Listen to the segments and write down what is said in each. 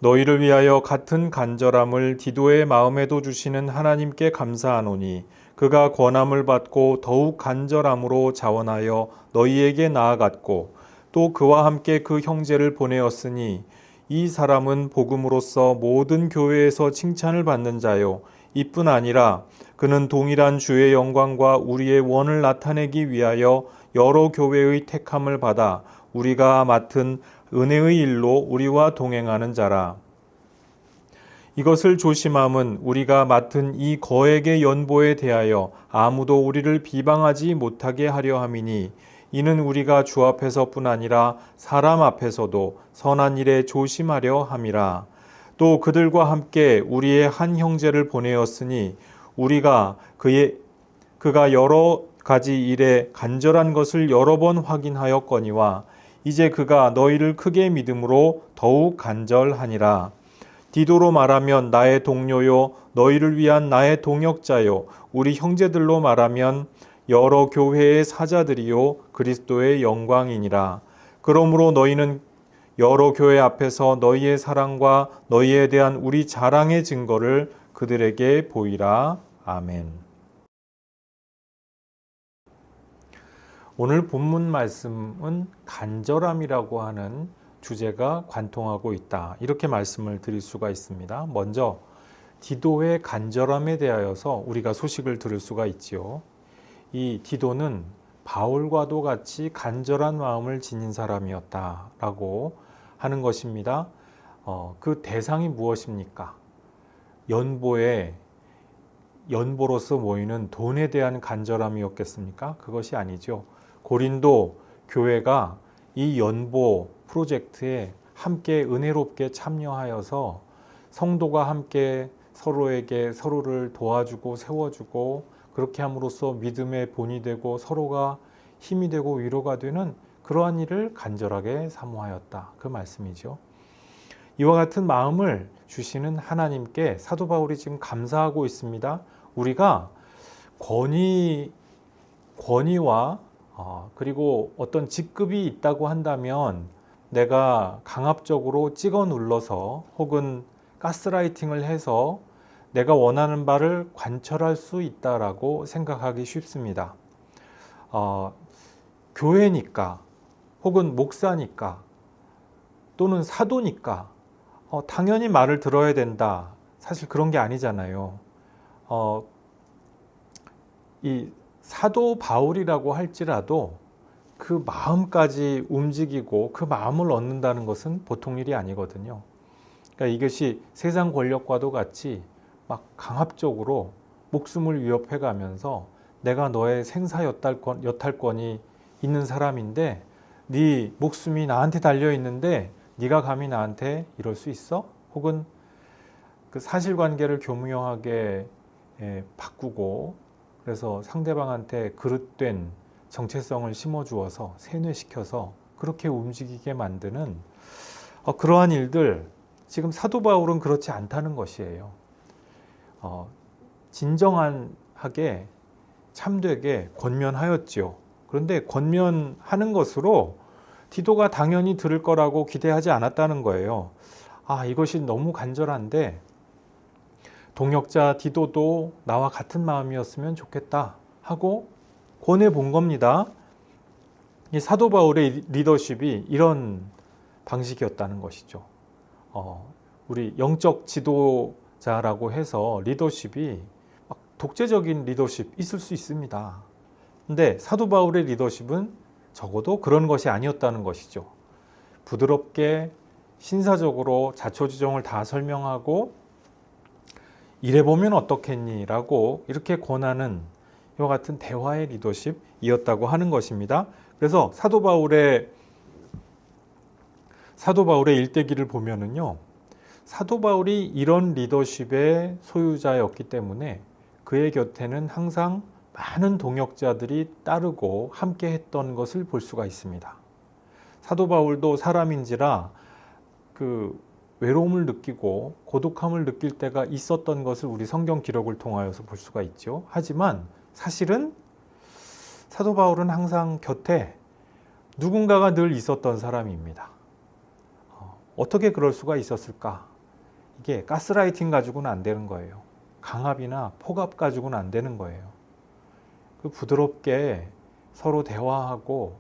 너희를 위하여 같은 간절함을 디도의 마음에도 주시는 하나님께 감사하노니 그가 권함을 받고 더욱 간절함으로 자원하여 너희에게 나아갔고 또 그와 함께 그 형제를 보내었으니 이 사람은 복음으로써 모든 교회에서 칭찬을 받는 자요 이뿐 아니라 그는 동일한 주의 영광과 우리의 원을 나타내기 위하여 여러 교회의 택함을 받아 우리가 맡은 은혜의 일로 우리와 동행하는 자라. 이것을 조심함은 우리가 맡은 이 거액의 연보에 대하여 아무도 우리를 비방하지 못하게 하려 함이니 이는 우리가 주 앞에서뿐 아니라 사람 앞에서도 선한 일에 조심하려 함이라. 또 그들과 함께 우리의 한 형제를 보내었으니 우리가 그가 여러 가지 일에 간절한 것을 여러 번 확인하였거니와 이제 그가 너희를 크게 믿음으로 더욱 간절하니라. 디도로 말하면 나의 동료요 너희를 위한 나의 동역자요 우리 형제들로 말하면 여러 교회의 사자들이요 그리스도의 영광이니라. 그러므로 너희는 여러 교회 앞에서 너희의 사랑과 너희에 대한 우리 자랑의 증거를 그들에게 보이라. 아멘. 오늘 본문 말씀은 간절함이라고 하는 주제가 관통하고 있다. 이렇게 말씀을 드릴 수가 있습니다. 먼저 디도의 간절함에 대하여서 우리가 소식을 들을 수가 있지요. 이 디도는 바울과도 같이 간절한 마음을 지닌 사람이었다라고 하는 것입니다. 그 대상이 무엇입니까? 연보로서 모이는 돈에 대한 간절함이었겠습니까? 그것이 아니죠. 고린도 교회가 이 연보 프로젝트에 함께 은혜롭게 참여하여서 성도가 함께 서로를 도와주고 세워주고 그렇게 함으로써 믿음의 본이 되고 서로가 힘이 되고 위로가 되는 그러한 일을 간절하게 사모하였다. 그 말씀이죠. 이와 같은 마음을 주시는 하나님께 사도 바울이 지금 감사하고 있습니다. 우리가 권위와 그리고 어떤 직급이 있다고 한다면 내가 강압적으로 찍어 눌러서 혹은 가스라이팅을 해서 내가 원하는 바를 관철할 수 있다라고 생각하기 쉽습니다. 교회니까 혹은 목사니까 또는 사도니까 당연히 말을 들어야 된다. 사실 그런 게 아니잖아요. 이 사도 바울이라고 할지라도 그 마음까지 움직이고 그 마음을 얻는다는 것은 보통 일이 아니거든요. 그러니까 이것이 세상 권력과도 같이 막 강압적으로 목숨을 위협해 가면서 내가 너의 생사 여탈권이 있는 사람인데 네 목숨이 나한테 달려 있는데 네가 감히 나한테 이럴 수 있어? 혹은 그 사실관계를 교묘하게 바꾸고 그래서 상대방한테 그릇된 정체성을 심어주어서 세뇌시켜서 그렇게 움직이게 만드는 그러한 일들, 지금 사도 바울은 그렇지 않다는 것이에요. 진정하게 참되게 권면하였지요. 그런데 권면하는 것으로 디도가 당연히 들을 거라고 기대하지 않았다는 거예요. 이것이 너무 간절한데 동역자 디도도 나와 같은 마음이었으면 좋겠다 하고 권해본 겁니다. 이 사도 바울의 리더십이 이런 방식이었다는 것이죠. 우리 영적 지도자라고 해서 리더십이 막 독재적인 리더십 있을 수 있습니다. 근데 사도 바울의 리더십은 적어도 그런 것이 아니었다는 것이죠. 부드럽게 신사적으로 자초지종을 다 설명하고 이래보면 어떻겠니? 라고 이렇게 권하는 이와 같은 대화의 리더십이었다고 하는 것입니다. 그래서 사도 바울의 일대기를 보면은요, 사도 바울이 이런 리더십의 소유자였기 때문에 그의 곁에는 항상 많은 동역자들이 따르고 함께 했던 것을 볼 수가 있습니다. 사도 바울도 사람인지라 그 외로움을 느끼고 고독함을 느낄 때가 있었던 것을 우리 성경 기록을 통하여서 볼 수가 있죠. 하지만 사실은 사도 바울은 항상 곁에 누군가가 늘 있었던 사람입니다. 어떻게 그럴 수가 있었을까? 이게 가스라이팅 가지고는 안 되는 거예요. 강압이나 폭압 가지고는 안 되는 거예요. 부드럽게 서로 대화하고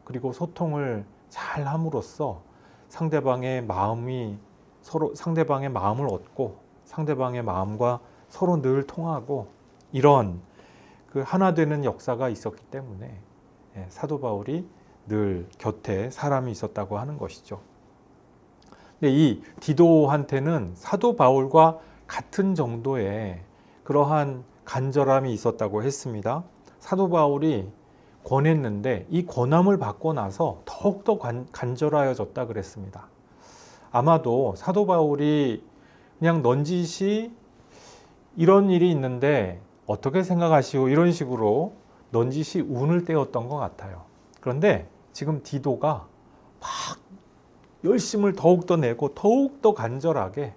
그리고 소통을 잘 함으로써 상대방의 마음을 얻고 상대방의 마음과 서로 늘 통하고 이런 그 하나 되는 역사가 있었기 때문에 사도 바울이 늘 곁에 사람이 있었다고 하는 것이죠. 근데 이 디도한테는 사도 바울과 같은 정도의 그러한 간절함이 있었다고 했습니다. 사도 바울이 권했는데 이 권함을 받고 나서 더욱더 간절하여졌다 그랬습니다. 아마도 사도 바울이 그냥 넌지시 이런 일이 있는데 어떻게 생각하시오? 이런 식으로 넌지시 운을 떼었던 것 같아요. 그런데 지금 디도가 막 열심을 더욱더 내고 더욱더 간절하게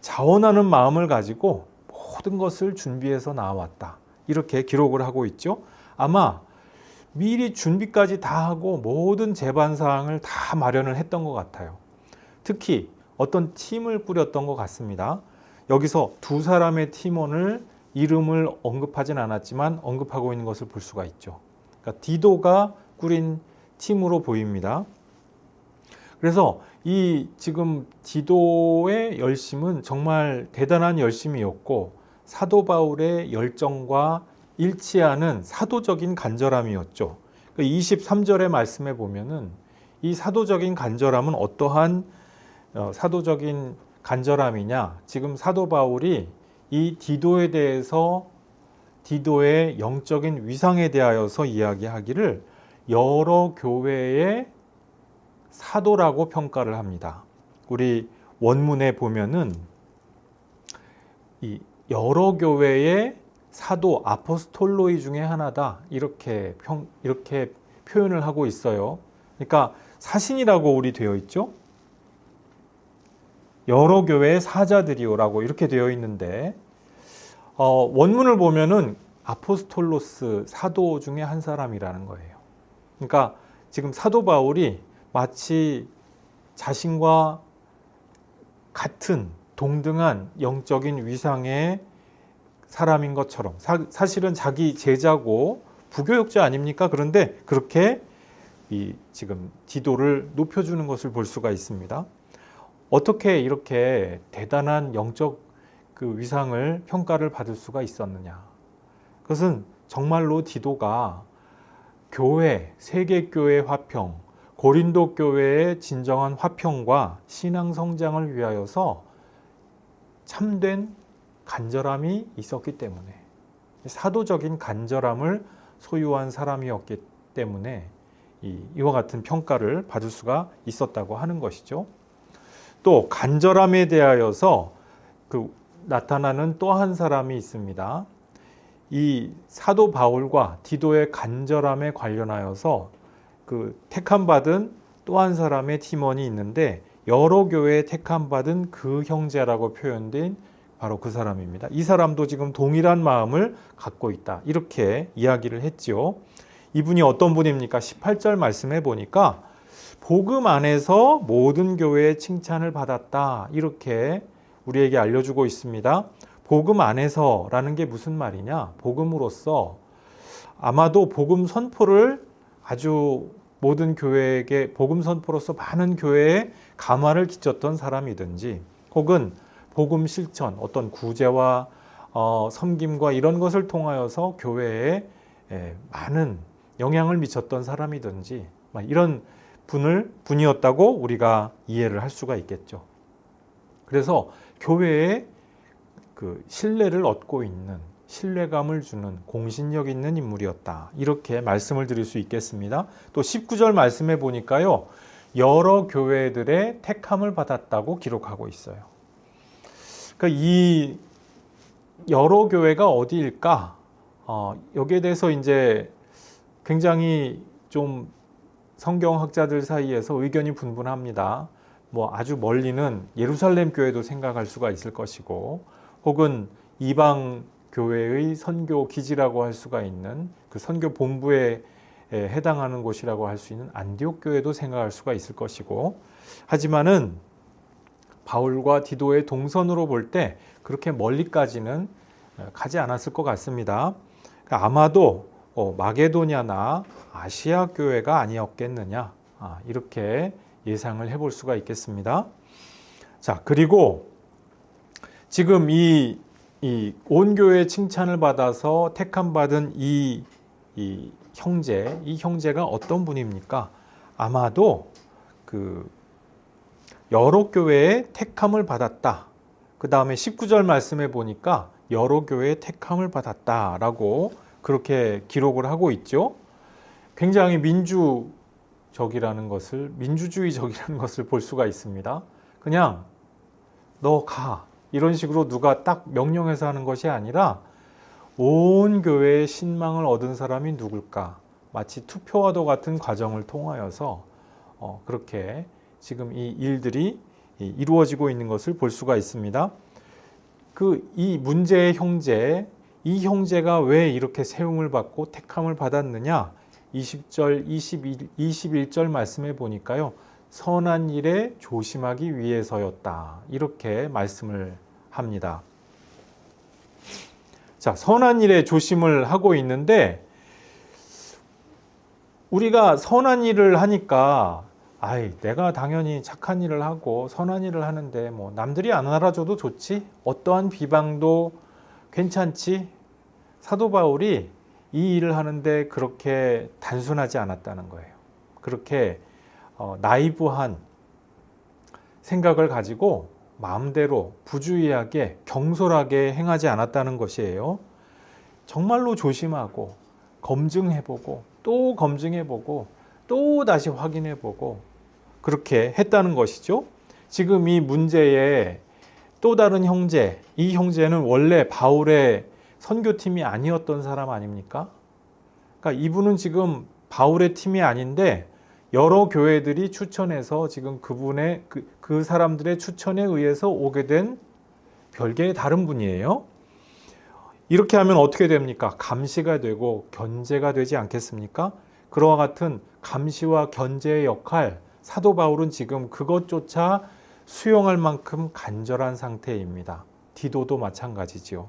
자원하는 마음을 가지고 모든 것을 준비해서 나왔다. 이렇게 기록을 하고 있죠. 아마 미리 준비까지 다 하고 모든 제반사항을 다 마련을 했던 것 같아요. 특히 어떤 팀을 꾸렸던 것 같습니다. 여기서 두 사람의 팀원을 이름을 언급하진 않았지만 언급하고 있는 것을 볼 수가 있죠. 그러니까 디도가 꾸린 팀으로 보입니다. 그래서 이 지금 디도의 열심은 정말 대단한 열심이었고 사도 바울의 열정과 일치하는 사도적인 간절함이었죠. 23절의 말씀에 보면은 이 사도적인 간절함은 어떠한 사도적인 간절함이냐? 지금 사도 바울이 이 디도에 대해서 디도의 영적인 위상에 대하여서 이야기하기를 여러 교회의 사도라고 평가를 합니다. 우리 원문에 보면은 이 여러 교회의 사도 아포스톨로이 중에 하나다 이렇게 표현을 하고 있어요. 그러니까 사신이라고 우리 되어 있죠. 여러 교회의 사자들이요라고 이렇게 되어 있는데 원문을 보면은 아포스톨로스 사도 중에 한 사람이라는 거예요. 그러니까 지금 사도 바울이 마치 자신과 같은 동등한 영적인 위상의 사람인 것처럼 사실은 자기 제자고 부교육자 아닙니까? 그런데 그렇게 지금 디도를 높여주는 것을 볼 수가 있습니다. 어떻게 이렇게 대단한 영적 그 위상을 평가를 받을 수가 있었느냐? 그것은 정말로 디도가 교회, 세계교회 화평, 고린도 교회의 진정한 화평과 신앙 성장을 위하여서 참된 간절함이 있었기 때문에 사도적인 간절함을 소유한 사람이었기 때문에 이와 같은 평가를 받을 수가 있었다고 하는 것이죠. 또 간절함에 대하여서 나타나는 또 한 사람이 있습니다. 이 사도 바울과 디도의 간절함에 관련하여서 택함 받은 또 한 사람의 팀원이 있는데 여러 교회에 택함 받은 그 형제라고 표현된 바로 그 사람입니다. 이 사람도 지금 동일한 마음을 갖고 있다. 이렇게 이야기를 했죠. 이분이 어떤 분입니까? 18절 말씀해 보니까 복음 안에서 모든 교회의 칭찬을 받았다. 이렇게 우리에게 알려주고 있습니다. 복음 안에서라는 게 무슨 말이냐? 복음으로서 아마도 복음 선포를 아주 모든 교회에게 복음 선포로서 많은 교회에 감화를 끼쳤던 사람이든지 혹은 복음 실천, 어떤 구제와 섬김과 이런 것을 통하여서 교회에 많은 영향을 미쳤던 사람이든지 이런 분이었다고 우리가 이해를 할 수가 있겠죠. 그래서 교회에 신뢰를 얻고 있는, 신뢰감을 주는 공신력 있는 인물이었다. 이렇게 말씀을 드릴 수 있겠습니다. 또 19절 말씀해 보니까요. 여러 교회들의 택함을 받았다고 기록하고 있어요. 그러니까 이 여러 교회가 어디일까? 여기에 대해서 이제 굉장히 좀 성경학자들 사이에서 의견이 분분합니다. 아주 멀리는 예루살렘 교회도 생각할 수가 있을 것이고, 혹은 이방 교회의 선교 기지라고 할 수가 있는 그 선교 본부에 해당하는 곳이라고 할 수 있는 안디옥 교회도 생각할 수가 있을 것이고, 하지만은 바울과 디도의 동선으로 볼 때 그렇게 멀리까지는 가지 않았을 것 같습니다. 그러니까 아마도 마게도냐나 아시아 교회가 아니었겠느냐, 이렇게 예상을 해볼 수가 있겠습니다. 자, 그리고 지금 이 온 교회의 칭찬을 받아서 택함 받은 이 형제가 어떤 분입니까? 아마도 그 여러 교회의 택함을 받았다. 그 다음에 19절 말씀에 보니까 여러 교회의 택함을 받았다라고 그렇게 기록을 하고 있죠. 굉장히 민주주의적이라는 것을 볼 수가 있습니다. 그냥 너 가, 이런 식으로 누가 딱 명령해서 하는 것이 아니라 온 교회의 신망을 얻은 사람이 누굴까? 마치 투표와도 같은 과정을 통하여서 그렇게 지금 이 일들이 이루어지고 있는 것을 볼 수가 있습니다. 이 문제의 형제, 이 형제가 왜 이렇게 세움을 받고 택함을 받았느냐? 20절, 21절 말씀에 보니까요. 선한 일에 조심하기 위해서였다. 이렇게 말씀을 합니다. 자, 선한 일에 조심을 하고 있는데, 우리가 선한 일을 하니까 내가 당연히 착한 일을 하고 선한 일을 하는데 뭐 남들이 안 알아줘도 좋지, 어떠한 비방도 괜찮지. 사도 바울이 이 일을 하는데 그렇게 단순하지 않았다는 거예요. 그렇게 나이브한 생각을 가지고 마음대로 부주의하게 경솔하게 행하지 않았다는 것이에요. 정말로 조심하고 검증해보고 또 검증해보고 또 다시 확인해보고 그렇게 했다는 것이죠. 지금 이 문제의 또 다른 형제, 이 형제는 원래 바울의 선교팀이 아니었던 사람 아닙니까? 그러니까 이분은 지금 바울의 팀이 아닌데 여러 교회들이 추천해서 지금 그 사람들의 추천에 의해서 오게 된 별개의 다른 분이에요. 이렇게 하면 어떻게 됩니까? 감시가 되고 견제가 되지 않겠습니까? 그와 같은 감시와 견제의 역할, 사도 바울은 지금 그것조차 수용할 만큼 간절한 상태입니다. 디도도 마찬가지지요.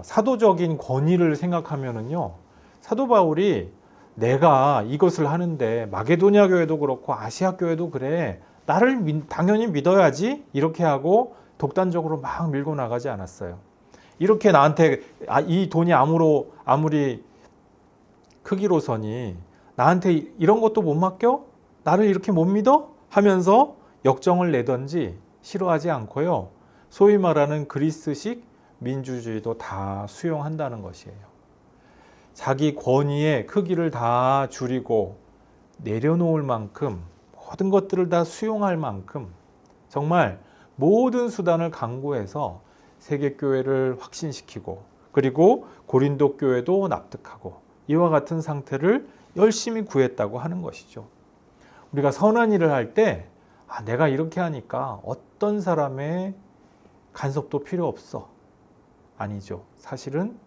사도적인 권위를 생각하면은요, 사도 바울이 내가 이것을 하는데 마게도냐 교회도 그렇고 아시아 교회도 그래, 나를 당연히 믿어야지, 이렇게 하고 독단적으로 막 밀고 나가지 않았어요. 이렇게 나한테 이 돈이 아무리 크기로서니 나한테 이런 것도 못 맡겨? 나를 이렇게 못 믿어? 하면서 역정을 내던지 싫어하지 않고요. 소위 말하는 그리스식 민주주의도 다 수용한다는 것이에요. 자기 권위의 크기를 다 줄이고 내려놓을 만큼, 모든 것들을 다 수용할 만큼 정말 모든 수단을 강구해서 세계교회를 확신시키고, 그리고 고린도 교회도 납득하고, 이와 같은 상태를 열심히 구했다고 하는 것이죠. 우리가 선한 일을 할 때 내가 이렇게 하니까 어떤 사람의 간섭도 필요 없어, 아니죠. 사실은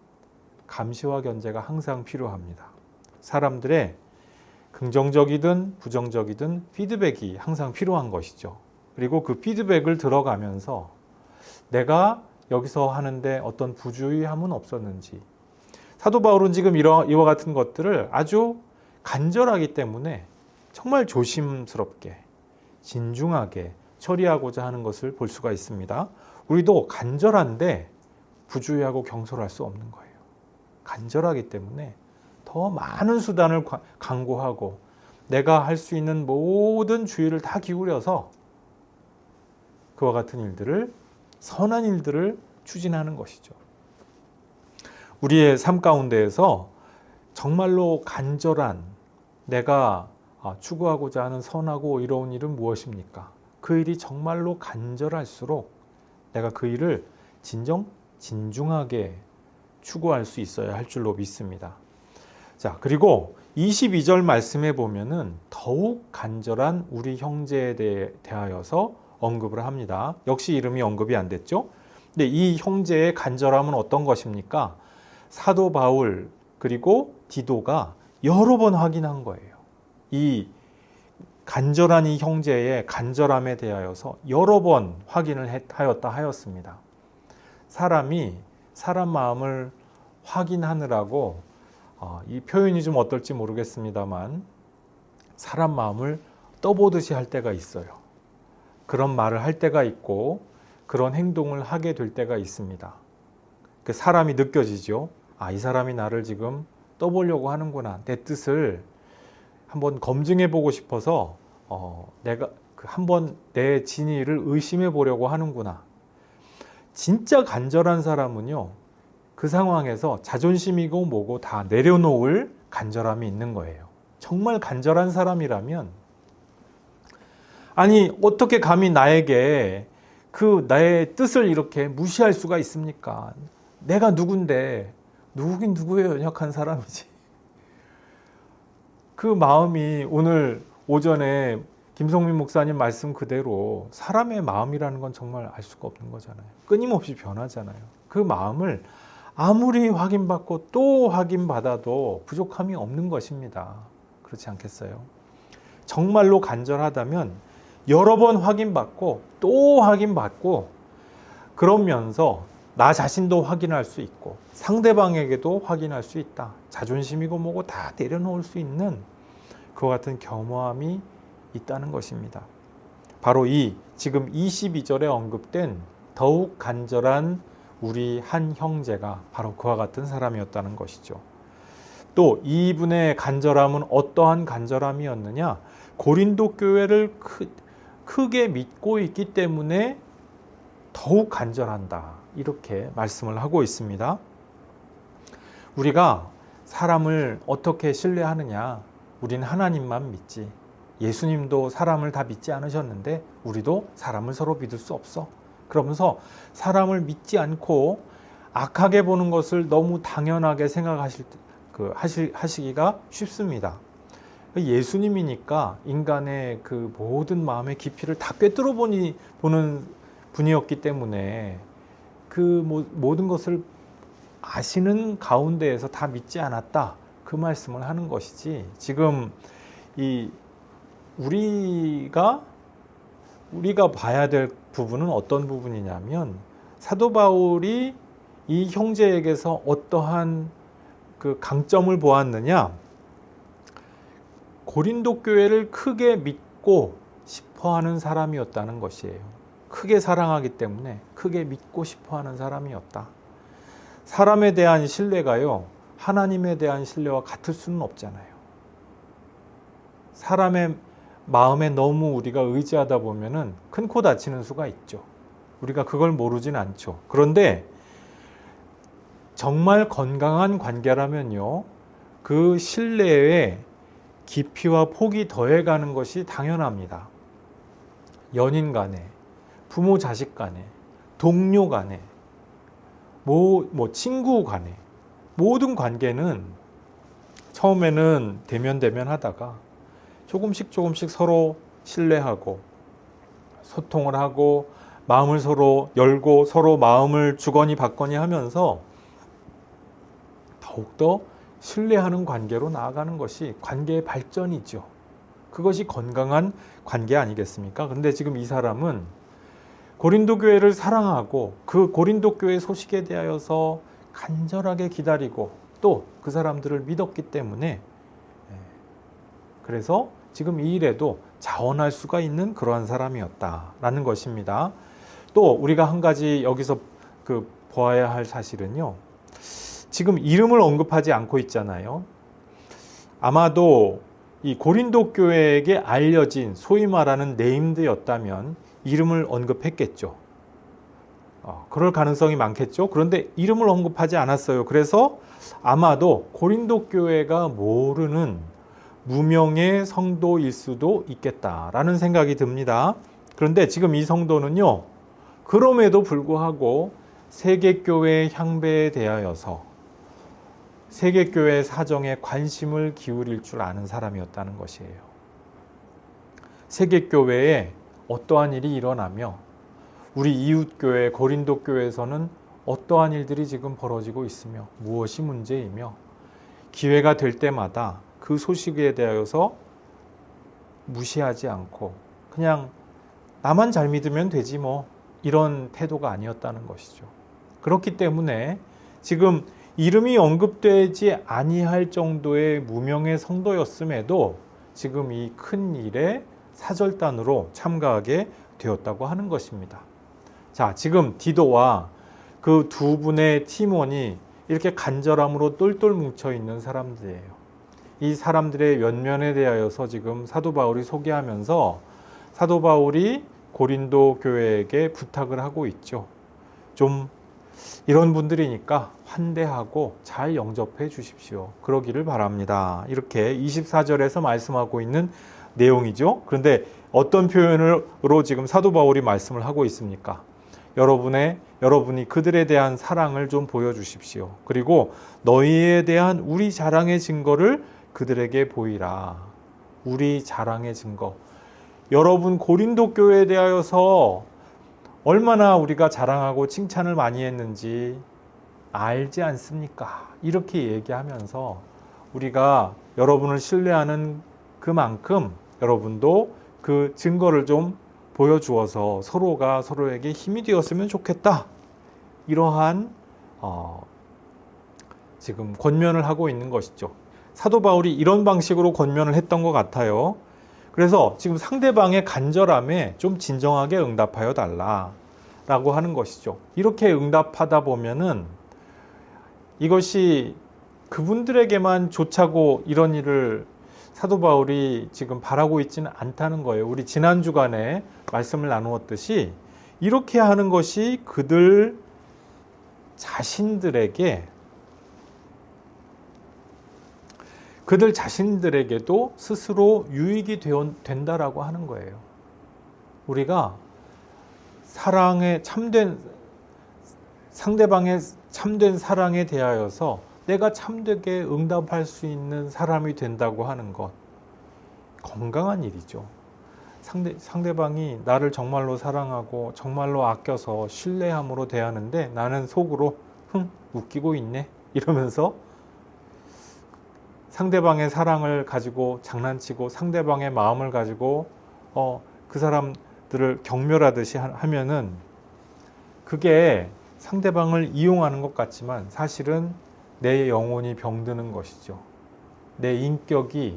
감시와 견제가 항상 필요합니다. 사람들의 긍정적이든 부정적이든 피드백이 항상 필요한 것이죠. 그리고 그 피드백을 들어가면서 내가 여기서 하는데 어떤 부주의함은 없었는지, 사도 바울은 지금 이와 같은 것들을 아주 간절하기 때문에 정말 조심스럽게 진중하게 처리하고자 하는 것을 볼 수가 있습니다. 우리도 간절한데 부주의하고 경솔할 수 없는 거예요. 간절하기 때문에 더 많은 수단을 강구하고 내가 할 수 있는 모든 주의를 다 기울여서 그와 같은 일들을, 선한 일들을 추진하는 것이죠. 우리의 삶 가운데에서 정말로 간절한, 내가 추구하고자 하는 선하고 의로운 일은 무엇입니까? 그 일이 정말로 간절할수록 내가 그 일을 진중하게 추구할 수 있어야 할 줄로 믿습니다. 자, 그리고 22절 말씀에 보면은 더욱 간절한 우리 형제에 대하여서 언급을 합니다. 역시 이름이 언급이 안 됐죠? 근데 이 형제의 간절함은 어떤 것입니까? 사도 바울 그리고 디도가 여러 번 확인한 거예요. 이 간절한 이 형제의 간절함에 대하여서 여러 번 확인을 하였습니다. 사람이 사람 마음을 확인하느라고 이 표현이 좀 어떨지 모르겠습니다만 사람 마음을 떠보듯이 할 때가 있어요. 그런 말을 할 때가 있고 그런 행동을 하게 될 때가 있습니다. 그 사람이 느껴지죠. 이 사람이 나를 지금 떠보려고 하는구나. 내 뜻을 한번 검증해 보고 싶어서 내가 한번 내 진위를 의심해 보려고 하는구나. 진짜 간절한 사람은요, 그 상황에서 자존심이고 뭐고 다 내려놓을 간절함이 있는 거예요. 정말 간절한 사람이라면, 아니 어떻게 감히 나에게 그 나의 뜻을 이렇게 무시할 수가 있습니까? 내가 누군데, 누구긴 누구예요? 연약한 사람이지. 그 마음이 오늘 오전에 김성민 목사님 말씀 그대로 사람의 마음이라는 건 정말 알 수가 없는 거잖아요. 끊임없이 변하잖아요. 그 마음을 아무리 확인받고 또 확인받아도 부족함이 없는 것입니다. 그렇지 않겠어요? 정말로 간절하다면 여러 번 확인받고 또 확인받고 그러면서 나 자신도 확인할 수 있고 상대방에게도 확인할 수 있다. 자존심이고 뭐고 다 내려놓을 수 있는 그와 같은 겸허함이 있다는 것입니다. 바로 이 지금 22절에 언급된 더욱 간절한 우리 한 형제가 바로 그와 같은 사람이었다는 것이죠. 또 이분의 간절함은 어떠한 간절함이었느냐? 고린도 교회를 크게 믿고 있기 때문에 더욱 간절한다. 이렇게 말씀을 하고 있습니다. 우리가 사람을 어떻게 신뢰하느냐? 우린 하나님만 믿지. 예수님도 사람을 다 믿지 않으셨는데 우리도 사람을 서로 믿을 수 없어. 그러면서 사람을 믿지 않고 악하게 보는 것을 너무 당연하게 하시기가 쉽습니다. 예수님이니까 인간의 그 모든 마음의 깊이를 다 꿰뚫어 보는 분이었기 때문에 그 모든 것을 아시는 가운데에서 다 믿지 않았다. 그 말씀을 하는 것이지. 지금 우리가 봐야 될 부분은 어떤 부분이냐면 사도 바울이 이 형제에게서 어떠한 그 강점을 보았느냐? 고린도 교회를 크게 믿고 싶어 하는 사람이었다는 것이에요. 크게 사랑하기 때문에 크게 믿고 싶어 하는 사람이었다. 사람에 대한 신뢰가요, 하나님에 대한 신뢰와 같을 수는 없잖아요. 사람의 마음에 너무 우리가 의지하다 보면은 큰 코 다치는 수가 있죠. 우리가 그걸 모르진 않죠. 그런데 정말 건강한 관계라면요, 그 신뢰의 깊이와 폭이 더해가는 것이 당연합니다. 연인 간에, 부모 자식 간에, 동료 간에, 친구 간에, 모든 관계는 처음에는 대면 하다가 조금씩 서로 신뢰하고 소통을 하고 마음을 서로 열고 서로 마음을 주거니 받거니 하면서 더욱더 신뢰하는 관계로 나아가는 것이 관계의 발전이죠. 그것이 건강한 관계 아니겠습니까? 그런데 지금 이 사람은 고린도 교회를 사랑하고 그 고린도 교회 소식에 대하여서 간절하게 기다리고 또 그 사람들을 믿었기 때문에, 그래서 지금 이 일에도 자원할 수가 있는 그러한 사람이었다라는 것입니다. 또 우리가 한 가지 여기서 보아야 할 사실은요, 지금 이름을 언급하지 않고 있잖아요. 아마도 이 고린도 교회에게 알려진 소위 말하는 네임드였다면 이름을 언급했겠죠. 그럴 가능성이 많겠죠. 그런데 이름을 언급하지 않았어요. 그래서 아마도 고린도 교회가 모르는 무명의 성도일 수도 있겠다라는 생각이 듭니다. 그런데 지금 이 성도는요, 그럼에도 불구하고 세계교회의 향배에 대하여서 세계교회 사정에 관심을 기울일 줄 아는 사람이었다는 것이에요. 세계교회에 어떠한 일이 일어나며 우리 이웃교회 고린도 교회에서는 어떠한 일들이 지금 벌어지고 있으며 무엇이 문제이며 기회가 될 때마다 그 소식에 대하여서 무시하지 않고 그냥 나만 잘 믿으면 되지 뭐 이런 태도가 아니었다는 것이죠. 그렇기 때문에 지금 이름이 언급되지 아니할 정도의 무명의 성도였음에도 지금 이 큰 일에 사절단으로 참가하게 되었다고 하는 것입니다. 자, 지금 디도와 그 두 분의 팀원이 이렇게 간절함으로 똘똘 뭉쳐 있는 사람들이에요. 이 사람들의 면면에 대하여서 지금 사도 바울이 소개하면서 사도 바울이 고린도 교회에게 부탁을 하고 있죠. 좀 이런 분들이니까 환대하고 잘 영접해 주십시오. 그러기를 바랍니다. 이렇게 24절에서 말씀하고 있는 내용이죠. 그런데 어떤 표현으로 지금 사도 바울이 말씀을 하고 있습니까? 여러분이 그들에 대한 사랑을 좀 보여주십시오. 그리고 너희에 대한 우리 자랑의 증거를 그들에게 보이라. 우리 자랑의 증거. 여러분 고린도 교회에 대하여서 얼마나 우리가 자랑하고 칭찬을 많이 했는지 알지 않습니까? 이렇게 얘기하면서 우리가 여러분을 신뢰하는 그만큼 여러분도 그 증거를 좀 보여주어서 서로가 서로에게 힘이 되었으면 좋겠다. 이러한 지금 권면을 하고 있는 것이죠. 사도 바울이 이런 방식으로 권면을 했던 것 같아요. 그래서 지금 상대방의 간절함에 좀 진정하게 응답하여 달라라고 하는 것이죠. 이렇게 응답하다 보면은 이것이 그분들에게만 좋자고 이런 일을 사도 바울이 지금 바라고 있지는 않다는 거예요. 우리 지난 주간에 말씀을 나누었듯이 이렇게 하는 것이 그들 자신들에게도 스스로 유익이 된다라고 하는 거예요. 우리가 상대방의 참된 사랑에 대하여서 내가 참되게 응답할 수 있는 사람이 된다고 하는 것, 건강한 일이죠. 상대방이 나를 정말로 사랑하고 정말로 아껴서 신뢰함으로 대하는데 나는 속으로 웃기고 있네 이러면서 상대방의 사랑을 가지고 장난치고 상대방의 마음을 가지고 그 사람들을 경멸하듯이 하면은 그게 상대방을 이용하는 것 같지만 사실은 내 영혼이 병드는 것이죠. 내 인격이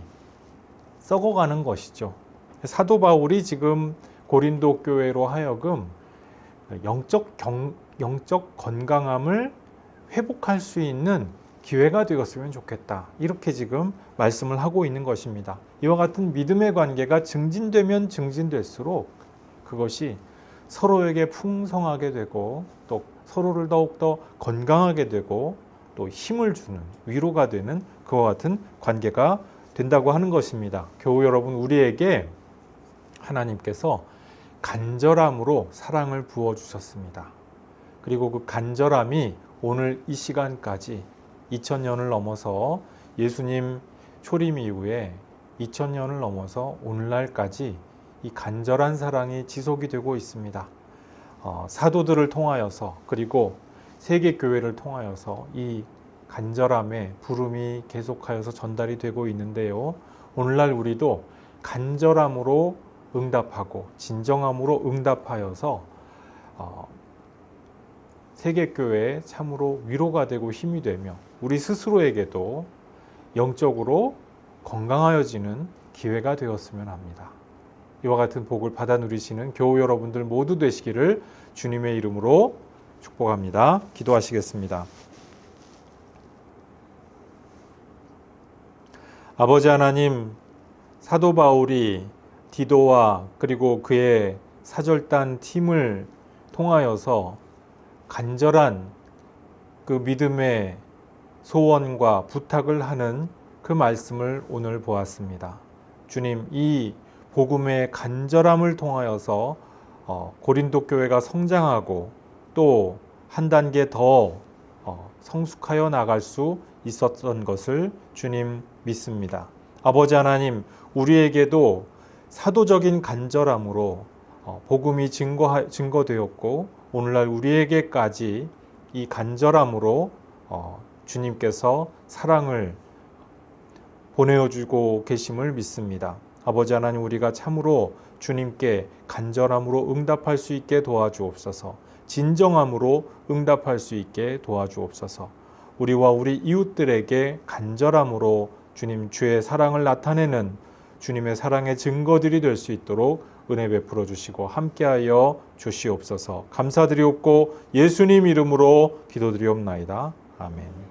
썩어가는 것이죠. 사도 바울이 지금 고린도 교회로 하여금 영적 건강함을 회복할 수 있는 기회가 되었으면 좋겠다. 이렇게 지금 말씀을 하고 있는 것입니다. 이와 같은 믿음의 관계가 증진되면 증진될수록 그것이 서로에게 풍성하게 되고 또 서로를 더욱더 건강하게 되고 또 힘을 주는 위로가 되는 그와 같은 관계가 된다고 하는 것입니다. 교우 여러분, 우리에게 하나님께서 간절함으로 사랑을 부어주셨습니다. 그리고 그 간절함이 오늘 이 시간까지 2000년을 넘어서 예수님 초림 이후에 2000년을 넘어서 오늘날까지 이 간절한 사랑이 지속이 되고 있습니다. 사도들을 통하여서 그리고 세계교회를 통하여서 이 간절함의 부름이 계속하여서 전달이 되고 있는데요. 오늘날 우리도 간절함으로 응답하고 진정함으로 응답하여서 세계교회에 참으로 위로가 되고 힘이 되며 우리 스스로에게도 영적으로 건강하여지는 기회가 되었으면 합니다. 이와 같은 복을 받아 누리시는 교우 여러분들 모두 되시기를 주님의 이름으로 축복합니다. 기도하시겠습니다. 아버지 하나님, 사도 바울이 디도와 그리고 그의 사절단 팀을 통하여서 간절한 그 믿음의 소원과 부탁을 하는 그 말씀을 오늘 보았습니다. 주님, 이 복음의 간절함을 통하여서 고린도 교회가 성장하고 또 한 단계 더 성숙하여 나갈 수 있었던 것을 주님 믿습니다. 아버지 하나님, 우리에게도 사도적인 간절함으로 복음이 증거되었고 오늘날 우리에게까지 이 간절함으로 주님께서 사랑을 보내어주고 계심을 믿습니다. 아버지 하나님, 우리가 참으로 주님께 간절함으로 응답할 수 있게 도와주옵소서. 진정함으로 응답할 수 있게 도와주옵소서. 우리와 우리 이웃들에게 간절함으로 주님 주의 사랑을 나타내는 주님의 사랑의 증거들이 될 수 있도록 은혜 베풀어 주시고 함께하여 주시옵소서. 감사드리옵고 예수님 이름으로 기도드리옵나이다. 아멘.